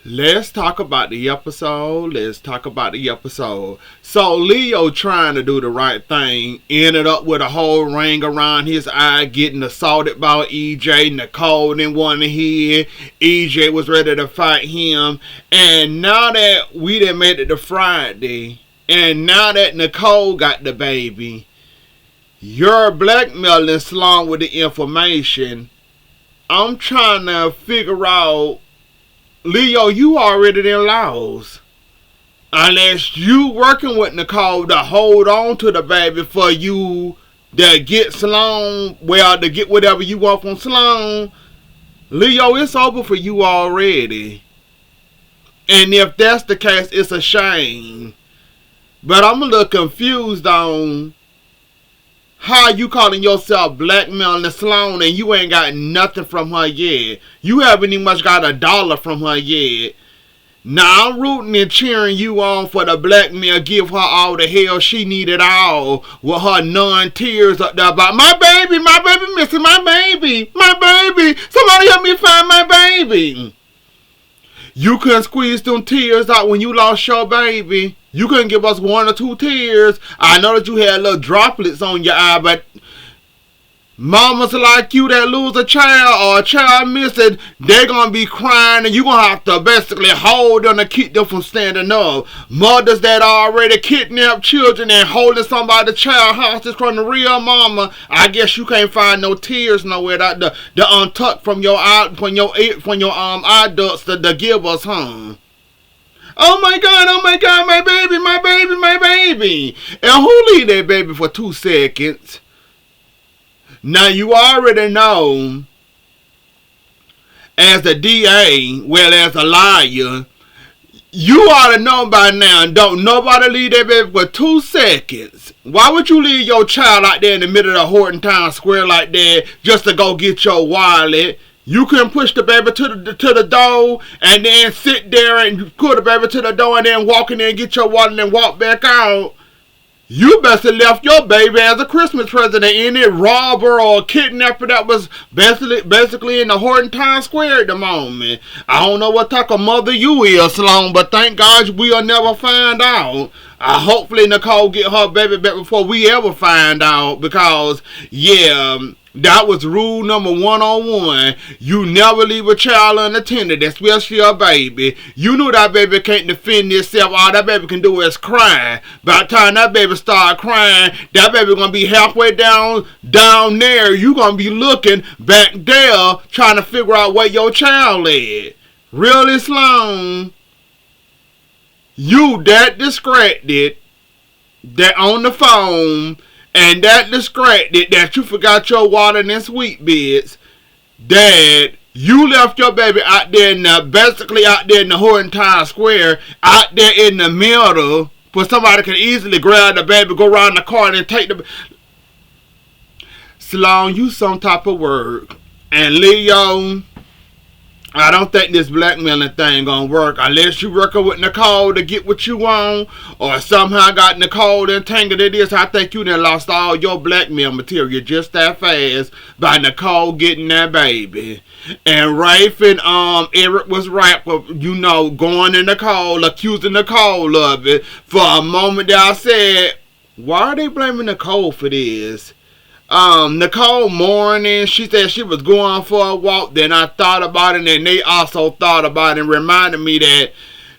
Let's talk about the episode. So Leo, trying to do the right thing, ended up with a whole ring around his eye, getting assaulted by EJ. Nicole didn't want to hear. EJ was ready to fight him. And now that we done made it to Friday, and now that Nicole got the baby, you're blackmailing Sloan with the information. I'm trying to figure out, Leo, you already in laws. Unless you working with Nicole to hold on to the baby for you to get Sloan, well, to get whatever you want from Sloan, Leo, it's over for you already. And if that's the case, it's a shame. But I'm a little confused on how you calling yourself blackmailing Sloan and you ain't got nothing from her yet. You haven't even much got $1 from her yet. Now I'm rooting and cheering you on for the blackmail. Give her all the hell she needed, all with her non-tears up there about my baby missing, my baby. Somebody help me find my baby. You couldn't squeeze them tears out when you lost your baby. You couldn't give us 1 or 2 tears. I know that you had little droplets on your eye, but mamas like you that lose a child or a child missing, they're going to be crying and you're going to have to basically hold them to keep them from standing up. Mothers that already kidnap children and holding somebody's child hostage from the real mama, I guess you can't find no tears nowhere the untucked from your eye, from your eye ducts to give us, huh? Oh my God, my baby. And who leave that baby for 2 seconds? Now you already know, as a DA, well, as a liar, you ought to know by now, don't nobody leave that baby for 2 seconds. Why would you leave your child out there in the middle of Horton Town Square like that just to go get your wallet? You can push the baby to the door and then sit there and put the baby to the door and then walk in there and get your wallet and walk back out. You best have left your baby as a Christmas present to any robber or kidnapper that was basically in the Horton Town Square at the moment. I don't know what type of mother you is, Sloan, but thank God we'll never find out. Hopefully Nicole get her baby back before we ever find out, because, yeah, that was rule number 101. You never leave a child unattended, especially a baby. You knew that baby can't defend itself. All that baby can do is cry. By the time that baby start crying, that baby gonna be halfway down there. You gonna be looking back there trying to figure out where your child is. Really, Sloan? You that distracted, that on the phone, and that distracted that you forgot your water and sweet bits, that you left your baby out there basically out there in the Horton Town Square, out there in the middle, for somebody can easily grab the baby, go around the car and take the... Sloan, you some type of work. And Leo, I don't think this blackmailing thing gonna work unless you working with Nicole to get what you want, or somehow got Nicole entangled in this. I think you done lost all your blackmail material just that fast by Nicole getting that baby. And Rafe and Eric was right for, going to Nicole, accusing Nicole of it. For a moment there I said, why are they blaming Nicole for this? Nicole morning, she said she was going for a walk. Then I thought about it, and they also thought about it and reminded me that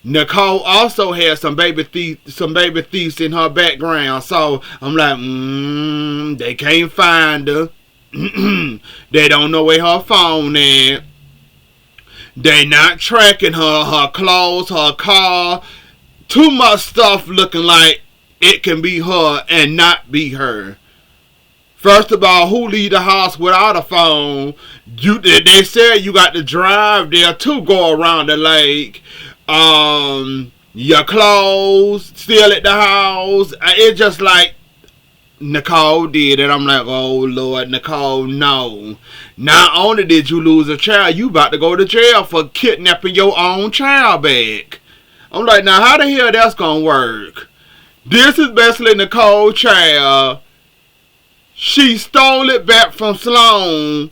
Nicole also had some baby thieves in her background. So I'm like, they can't find her. They don't know where her phone is. They not tracking her clothes, her car. Too much stuff looking like it can be her and not be her. First of all, who leave the house without a phone? They said you got to drive there to go around the lake. Your clothes still at the house. It's just like Nicole did it. I'm like, oh Lord, Nicole, no. Not only did you lose a child, you about to go to jail for kidnapping your own child back. I'm like, now how the hell that's gonna work? This is basically Nicole's child. She stole it back from Sloan,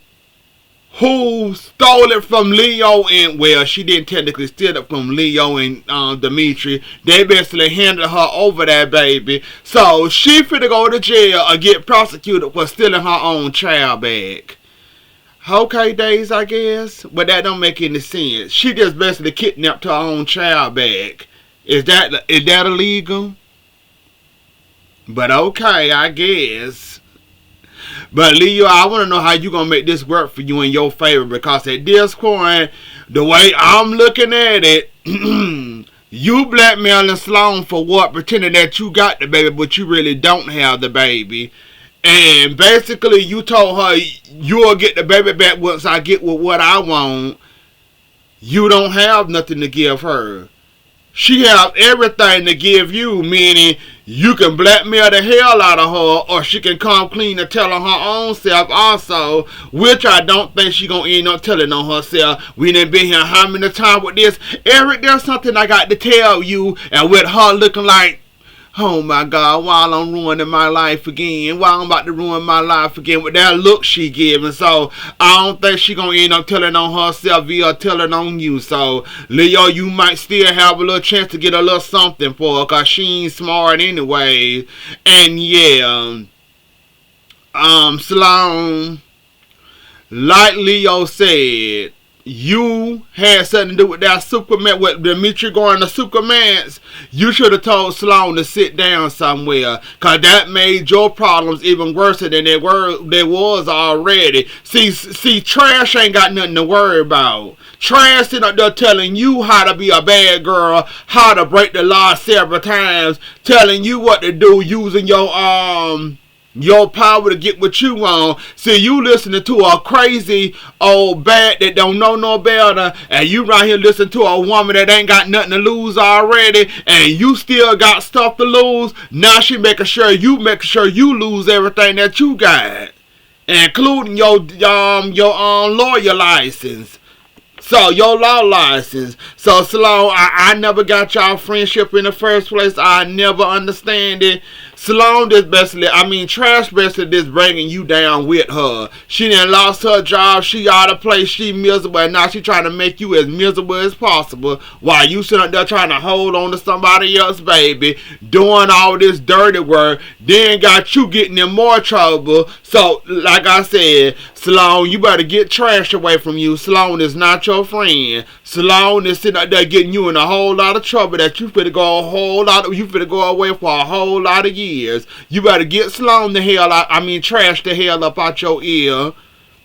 who stole it from Leo and, well, she didn't technically steal it from Leo and Dimitri. They basically handed her over that baby. So she finna go to jail or get prosecuted for stealing her own child back. Okay, Days, I guess. But that don't make any sense. She just basically kidnapped her own child back. Is that illegal? But okay, I guess. But Leo, I want to know how you going to make this work for you in your favor. Because at this point, the way I'm looking at it, you blackmailing Sloan for what? Pretending that you got the baby, but you really don't have the baby. And basically, you told her you'll get the baby back once I get with what I want. You don't have nothing to give her. She has everything to give you, meaning you can blackmail the hell out of her, or she can come clean and tell on her own self also, which I don't think she gonna end up telling on herself. We done been here how many times with this? Eric, there's something I got to tell you, and with her looking like, oh my God, while I'm ruining my life again, while I'm about to ruin my life again with that look she giving. So I don't think she gonna end up telling on herself via telling on you. So Leo, you might still have a little chance to get a little something for her, cause she ain't smart anyway. And yeah, Sloan, like Leo said, you had something to do with that Superman, with Dimitri going to Superman's. You should have told Sloan to sit down somewhere, cause that made your problems even worse than they was already. See, Trash ain't got nothing to worry about. Trash sitting up there telling you how to be a bad girl, how to break the law several times, telling you what to do, using your power to get what you want. See, you listening to a crazy old bat that don't know no better, and you right here listening to a woman that ain't got nothing to lose already, and you still got stuff to lose. Now she making sure you lose everything that you got, including your lawyer license. So, your law license. So, Sloan, I never got y'all friendship in the first place. I never understand it. Sloan just basically, Trash basically just bringing you down with her. She done lost her job. She out of place. She miserable. And now she trying to make you as miserable as possible while you sitting up there trying to hold on to somebody else, baby. Doing all this dirty work. Then got you getting in more trouble. So, like I said, Sloan, you better get Trash away from you. Sloan is not your friend. Sloan is sitting up there getting you in a whole lot of trouble that you finna go away for a whole lot of years. You better get Sloan the hell out, Trash the hell up out your ear.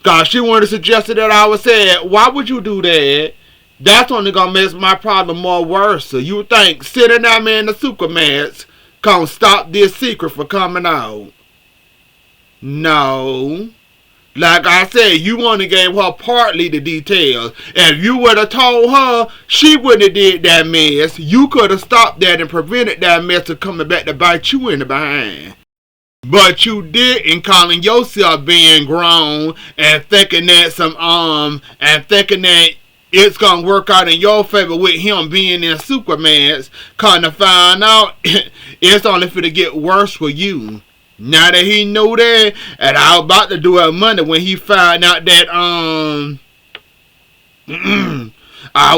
Cause she wanted to suggest that I was saying, why would you do that? That's only gonna make my problem more worse. So you think sitting down there in the supermats gonna stop this secret from coming out? No. Like I said, you only gave her partly the details. If you would have told her, she wouldn't have did that mess. You could have stopped that and prevented that mess from coming back to bite you in the behind. But you didn't, calling yourself being grown and thinking that it's gonna work out in your favor with him being in Superman's. Kinda find out it's only finna get worse for you. Now that he knew that, and I was about to do it Monday when he found out that I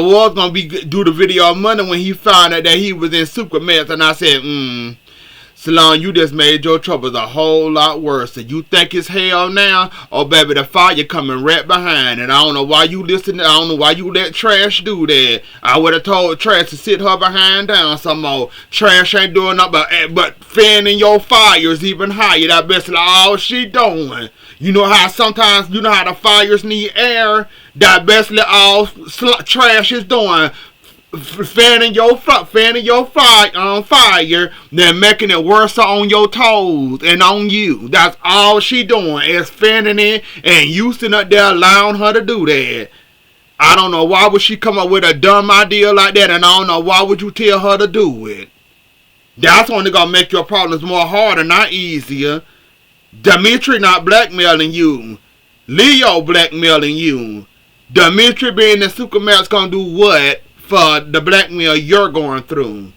was gonna do the video on Monday when he found out that he was in Superman, and I said, Salon, you just made your troubles a whole lot worse. And you think it's hell now? Oh, baby, the fire coming right behind. And I don't know why you listen. I don't know why you let Trash do that. I would have told Trash to sit her behind down some more. Trash ain't doing nothing but fanning your fires even higher. That's basically all she doing. You know how sometimes, the fires need air? That's basically all Trash is doing. Fanning your fire on fire, then making it worse on your toes and on you. That's all she doing is fanning it, and you sitting up there allowing her to do that. I don't know why would she come up with a dumb idea like that, and I don't know why would you tell her to do it. That's only gonna make your problems more harder, not easier. Dimitri not blackmailing you. Leo blackmailing you. Dimitri being the Superman's gonna do what for the blackmail you're going through?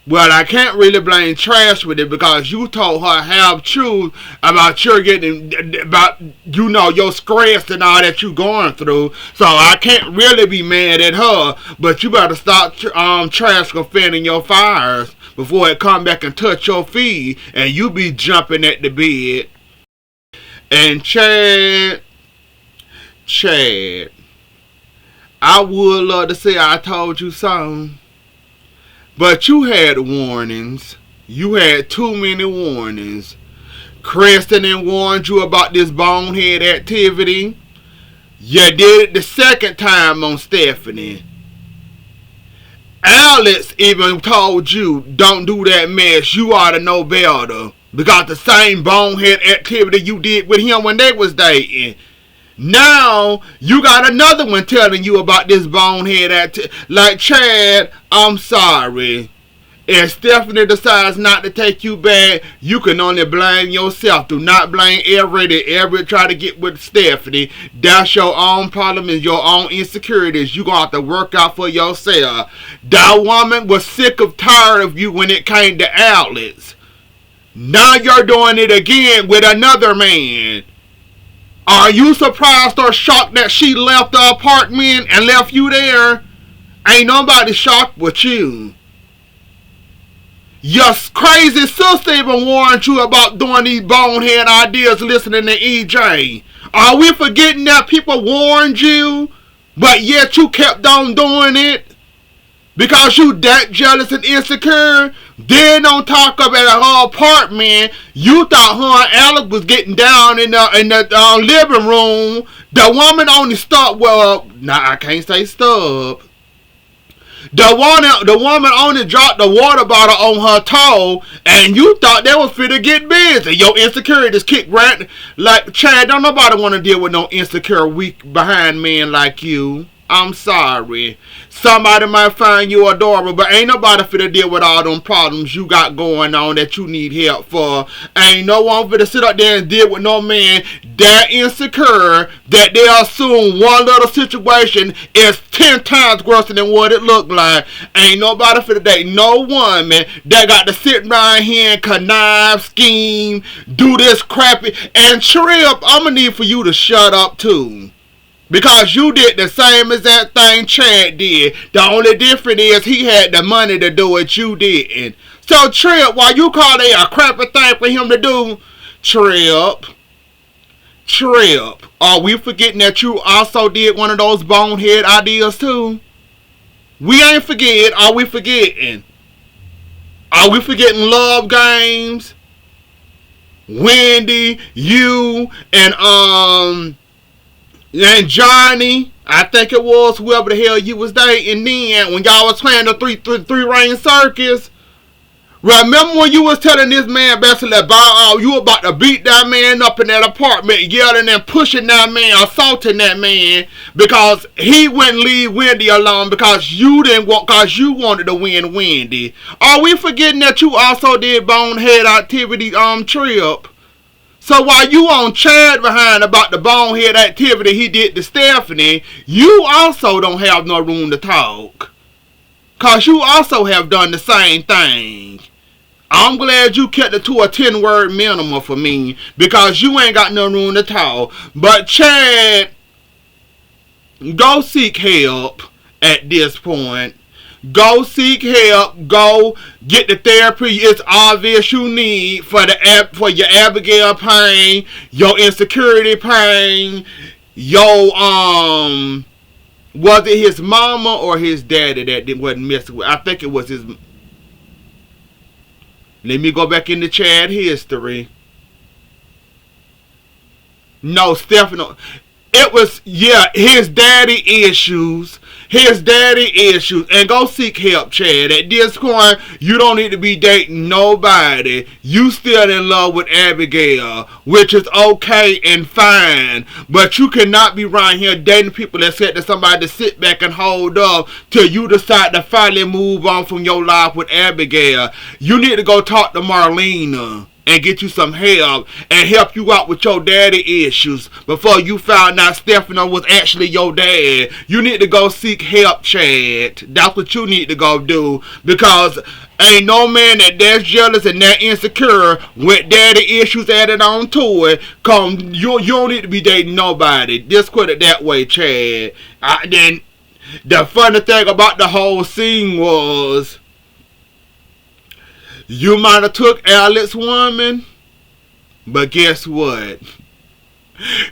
Well, I can't really blame Trash with it because you told her half truth about your your stress and all that you going through. So I can't really be mad at her. But you better stop Trash from fanning your fires before it come back and touch your feet and you be jumping at the bed. And Chad, I would love to say I told you something. But you had warnings. You had too many warnings. Kristen warned you about this bonehead activity. You did it the second time on Stephanie. Alex even told you, don't do that mess. You ought to know better. Because the same bonehead activity you did with him when they was dating. Now, you got another one telling you about this bonehead activity. Like, Chad, I'm sorry. If Stephanie decides not to take you back, you can only blame yourself. Do not blame Everett try to get with Stephanie. That's your own problem and your own insecurities. You're going to have to work out for yourself. That woman was sick of tired of you when it came to outlets. Now you're doing it again with another man. Are you surprised or shocked that she left the apartment and left you there? Ain't nobody shocked with you. Your crazy sister even warned you about doing these bonehead ideas listening to EJ. Are we forgetting that people warned you, but yet you kept on doing it? Because you that jealous and insecure? Then don't talk about her apartment. You thought her and Alex was getting down in the living room. The woman only stopped. Well, nah, I can't say stop. The woman only dropped the water bottle on her toe, and you thought that was fit to get busy. Your insecurities kicked right. Like, Chad, don't nobody want to deal with no insecure, weak behind men like you. I'm sorry. Somebody might find you adorable, but ain't nobody fit to deal with all them problems you got going on that you need help for. Ain't no one fit to sit up there and deal with no man that insecure that they assume one little situation is 10 times worse than what it looked like. Ain't nobody fit to date no woman that got to sit around here and connive, scheme, do this crappy, and Trip, I'm gonna need for you to shut up too. Because you did the same as that thing Chad did. The only difference is he had the money to do it, you didn't. So Trip, why you call it a crappy thing for him to do? Trip, are we forgetting that you also did one of those bonehead ideas too? We ain't forget. Are we forgetting? Are we forgetting Love Games? Wendy, you, and Johnny, I think it was, whoever the hell you was dating then, when y'all was playing the three ring circus. Remember when you was telling this man basically about you about to beat that man up in that apartment, yelling and pushing that man, assaulting that man, because he wouldn't leave Wendy alone because you didn't want, because you wanted to win Wendy. Are we forgetting that you also did bonehead activity Trip? So while you on Chad behind about the bonehead activity he did to Stephanie, you also don't have no room to talk. Cause you also have done the same thing. I'm glad you kept it to a 10-word minimum for me, because you ain't got no room to talk. But Chad, go seek help at this point. Go seek help. Go get the therapy it's obvious you need for your Abigail pain, your insecurity pain, your was it his mama or his daddy that wasn't messing with? I think it was his. Let me go back into Chad history. No, Stefano. It was, yeah, his daddy issues. His daddy issues. And go seek help, Chad. At this point, you don't need to be dating nobody. You still in love with Abigail, which is okay and fine. But you cannot be around here dating people that said to somebody to sit back and hold up till you decide to finally move on from your life with Abigail. You need to go talk to Marlena. and get you some help and help you out with your daddy issues before you found out Stefano was actually your dad. You need to go seek help, Chad. That's what you need to go do, because ain't no man that's jealous and that insecure with daddy issues added on to it. You don't need to be dating nobody. Just put it that way, Chad. Then the funny thing about the whole scene was, you might have took Alex's woman, but guess what?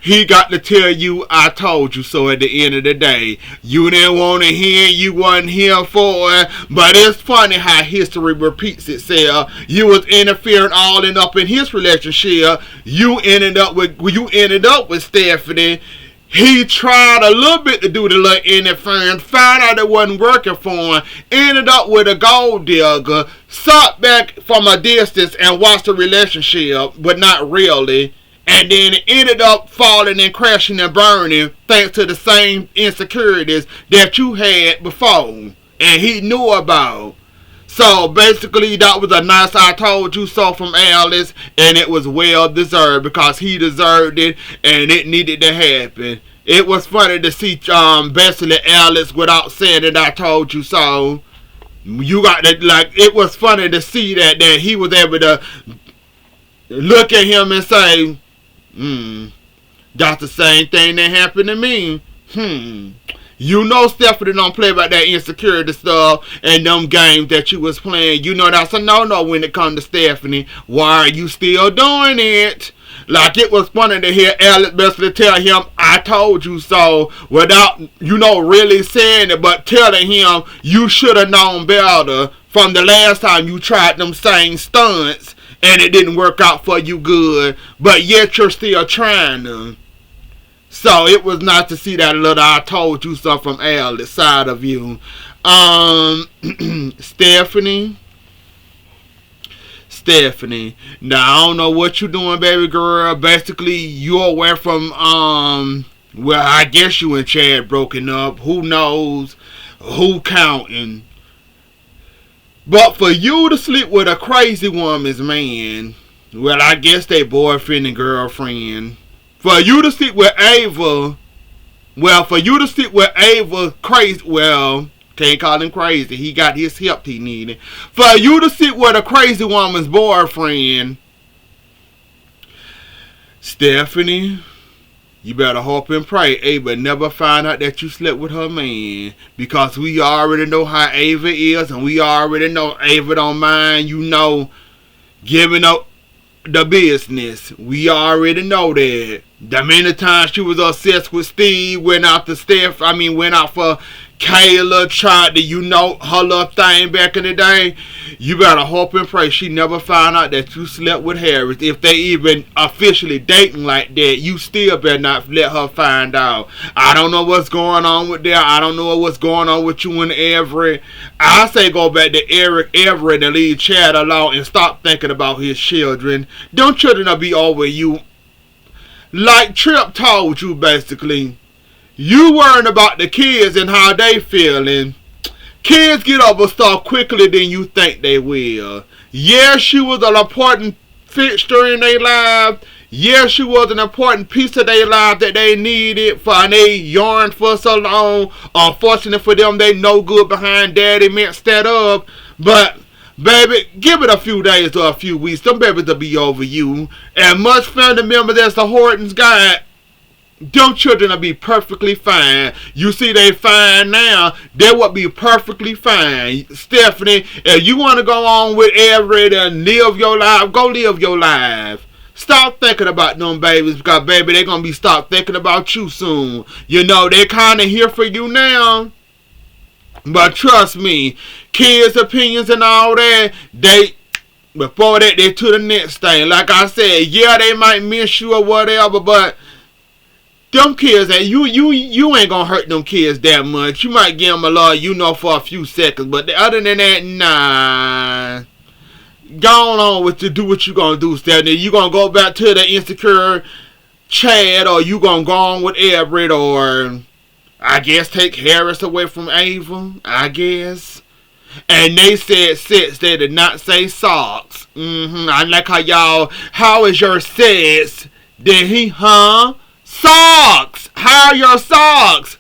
He got to tell you, I told you so at the end of the day. You didn't want to hear, you wasn't here for it. But it's funny how history repeats itself. You was interfering all in up in his relationship. You ended up with Stephanie. He tried a little bit to do the little interference, found out it wasn't working for him, ended up with a gold digger, sat back from a distance and watched the relationship, but not really, and then it ended up falling and crashing and burning thanks to the same insecurities that you had before, and he knew about. So basically that was a nice I told you so from Alice, and it was well deserved because he deserved it and it needed to happen. It was funny to see basically Alice without saying that I told you so. You got that, like, it was funny to see that he was able to look at him and say, that's the same thing that happened to me. You know Stephanie don't play about that insecurity stuff and them games that you was playing. You know that's a no-no when it comes to Stephanie. Why are you still doing it? Like, it was funny to hear Alex basically tell him, I told you so, without, really saying it, but telling him you should have known better from the last time you tried them same stunts and it didn't work out for you good, but yet you're still trying them. So it was nice to see that little I told you so from Alex's side of you. Stephanie. Now I don't know what you doing, baby girl. Basically, you're away from well, I guess you and Chad broken up. Who knows? Who counting? But for you to sleep with a crazy woman's man, well, I guess they boyfriend and girlfriend. For you to sleep with Ava, crazy, well, can't call him crazy. He got his help he needed. For you to sleep with a crazy woman's boyfriend, Stephanie, you better hope and pray Ava never find out that you slept with her man. Because we already know how Ava is, and we already know Ava don't mind, giving up the business. We already know that. The many times she was obsessed with Steve, went out for Kayla, tried to, her little thing back in the day. You better hope and pray she never found out that you slept with Harris. If they even officially dating like that, you still better not let her find out. I don't know what's going on with that. I don't know what's going on with you and Everett. I say go back to Everett and leave Chad alone and stop thinking about his children. Them children will be over you. Like Tripp told you, basically. You worrying about the kids and how they feeling. Kids get over stuff quickly than you think they will. Yeah, she was an important fixture in their lives. Yeah, she was an important piece of their life that they needed for, and they yearned for so long. Unfortunate for them, they no good behind daddy messed that up. But baby, give it a few days or a few weeks. Them babies will be over you. And much family members as the Hortons got, them children will be perfectly fine. You see they fine now, they will be perfectly fine. Stephanie, if you want to go on with Everett and live your life, go live your life. Stop thinking about them babies, because baby, they're going to be stop thinking about you soon. They kind of here for you now. But trust me, kids' opinions and all that, before that, they to the next thing. Like I said, yeah, they might miss you or whatever, but them kids, you ain't gonna hurt them kids that much. You might give them a lot, for a few seconds, but other than that, nah. Go on with do what you gonna do, Stephanie. You gonna go back to the insecure Chad, or you gonna go on with Everett, or I guess take Harris away from Ava, I guess. And they said sets. They did not say socks. I like how is your sets? Did he, Socks! How are your socks?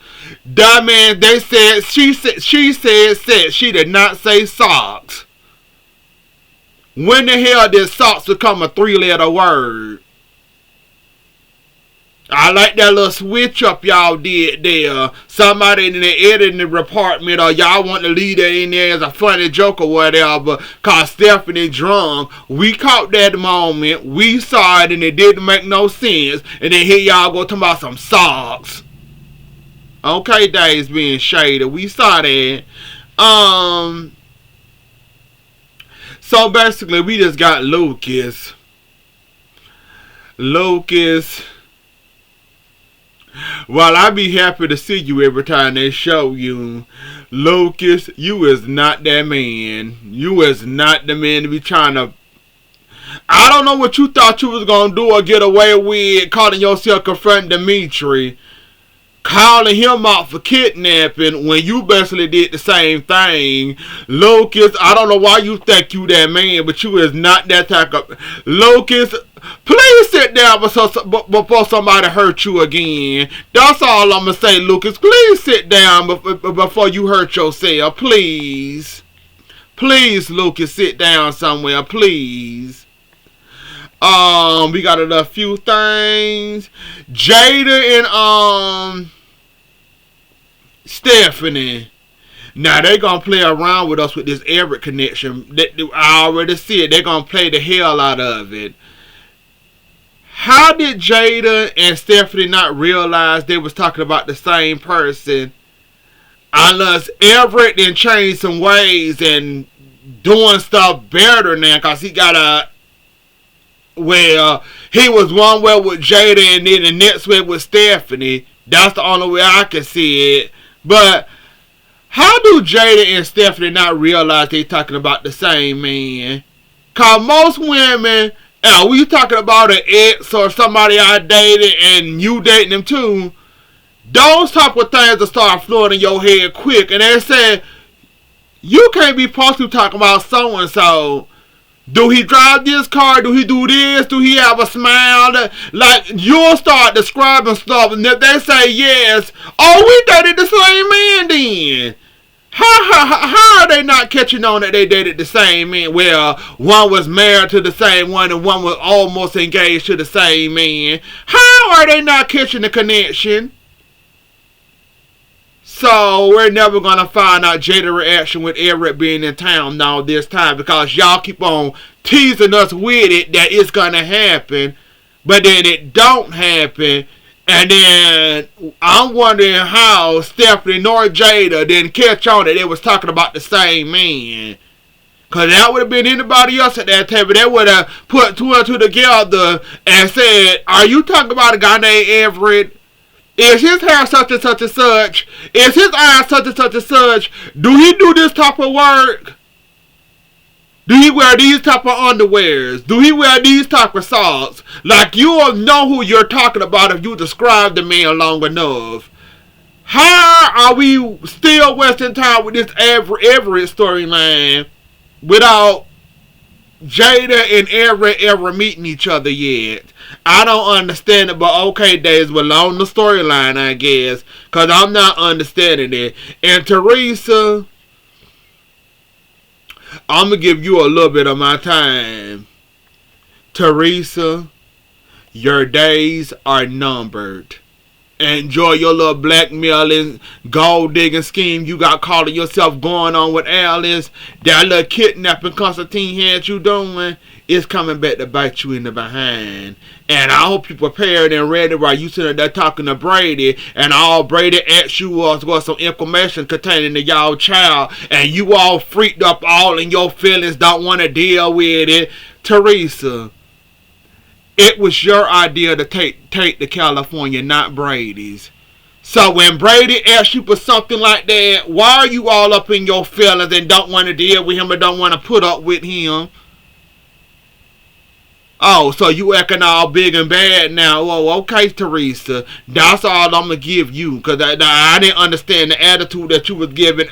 Dumbass, they said, she said sets. She did not say socks. When the hell did socks become a 3-letter word? I like that little switch up y'all did there. Somebody in the editing department or y'all want to leave that in there as a funny joke or whatever. Cause Stephanie drunk. We caught that moment. We saw it and it didn't make no sense. And then here y'all go talking about some socks. Okay, Dave's being shaded. We saw that. So basically we just got Lucas. Well, I be happy to see you every time they show you. Lucas, you is not that man. You is not the man to be trying to... I don't know what you thought you was going to do or get away with calling yourself confronting Dimitri. Calling him out for kidnapping when you basically did the same thing. Lucas, I don't know why you think you that man, but you is not that type of... Lucas, please sit down before somebody hurt you again. That's all I'm going to say, Lucas. Please sit down before you hurt yourself. Please. Please, Lucas, sit down somewhere. Please. We got a few things. Jada and Stephanie. Now they gonna play around with us with this Everett connection. I already see it. They gonna play the hell out of it. How did Jada and Stephanie not realize they was talking about the same person? Unless Everett then changed some ways and doing stuff better now, cause he got a... Well, he was one way with Jada and then the next way with Stephanie. That's the only way I can see it. But how do Jada and Stephanie not realize they talking about the same man? Cause most women, we talking about an ex or somebody I dated and you dating them too, those type of things will start floating in your head quick. And they say, you can't be possibly talking about so and so. Do he drive this car? Do he do this? Do he have a smile? Like, you'll start describing stuff, and if they say yes, oh, we dated the same man then. How are they not catching on that they dated the same man? Well, one was married to the same one, and one was almost engaged to the same man. How are they not catching the connection? So, we're never going to find out Jada's reaction with Everett being in town now this time, because y'all keep on teasing us with it that it's going to happen, but then it don't happen. And then I'm wondering how Stephanie nor Jada didn't catch on that they was talking about the same man. Because that would have been anybody else at that table. They would have put two and two together and said, are you talking about a guy named Everett? Is his hair such and such and such? Is his eyes such and such and such? Do he do this type of work? Do he wear these type of underwears? Do he wear these type of socks? Like, you'll know who you're talking about if you describe the man long enough. How are we still wasting time with this Everett storyline without Jada and Everett ever meeting each other yet? I don't understand it, but okay, Days, well, on the storyline, I guess, because I'm not understanding it. And Teresa, I'm going to give you a little bit of my time. Teresa, your days are numbered. Enjoy your little blackmailing, gold digging scheme you got calling yourself going on with Alice. That little kidnapping Constantine had you doing, it's coming back to bite you in the behind. And I hope you prepared and ready while you sitting there talking to Brady, and all Brady asked you was some information containing to y'all child, and you all freaked up all in your feelings, don't want to deal with it. Teresa, it was your idea to take to California, not Brady's. So when Brady asked you for something like that, why are you all up in your feelings and don't want to deal with him or don't want to put up with him? Oh, so you acting all big and bad now. Well, okay, Teresa. That's all I'm going to give you. Because I didn't understand the attitude that you was giving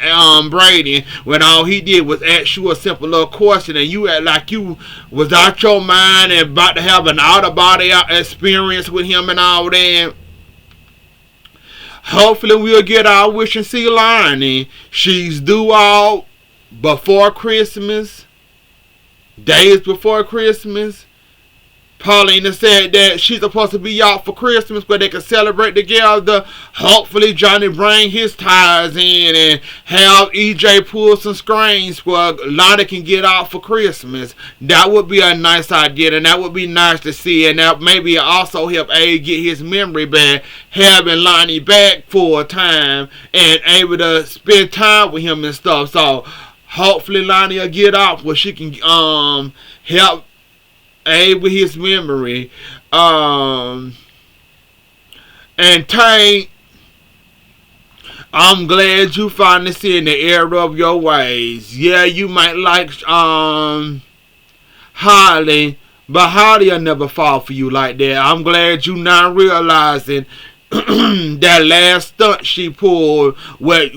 Brady when all he did was ask you a simple little question and you act like you was out your mind and about to have an out-of-body experience with him and all that. Hopefully we'll get our wish and see Lonnie. She's due out before Christmas. Days before Christmas. Paulina said that she's supposed to be out for Christmas where they can celebrate together. Hopefully Johnny bring his tires in and have EJ pull some screens where Lonnie can get out for Christmas. That would be a nice idea and that would be nice to see, and that maybe also help A get his memory back, having Lonnie back for a time and able to spend time with him and stuff. So hopefully Lonnie will get out where she can help aid with his memory. And Tank, I'm glad you finally seeing the error of your ways. Yeah, you might like Holly, but Holly will never fall for you like that. I'm glad you not realizing that last stunt she pulled with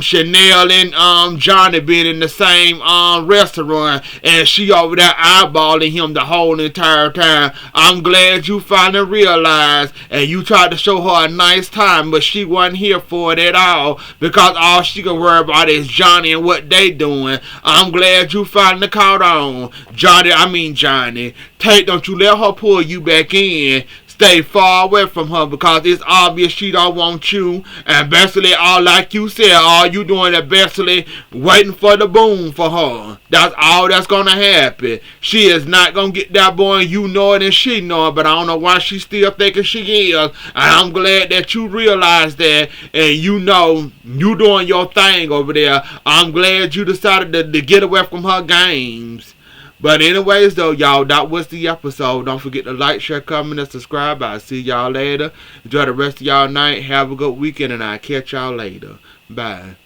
Chanel and Johnny being in the same restaurant, and she over there eyeballing him the whole entire time. I'm glad you finally realized, and you tried to show her a nice time, but she wasn't here for it at all because all she can worry about is Johnny and what they doing. I'm glad you finally caught on, Johnny. Tate, don't you let her pull you back in. Stay far away from her because it's obvious she don't want you. And basically, all like you said, all you doing is basically waiting for the boom for her. That's all that's gonna happen. She is not gonna get that boy, and you know it and she know it, but I don't know why she still thinking she is. And I'm glad that you realize that and you know you doing your thing over there. I'm glad you decided to get away from her games. But anyways though, y'all, that was the episode. Don't forget to like, share, comment, and subscribe. I'll see y'all later. Enjoy the rest of y'all night. Have a good weekend, and I'll catch y'all later. Bye.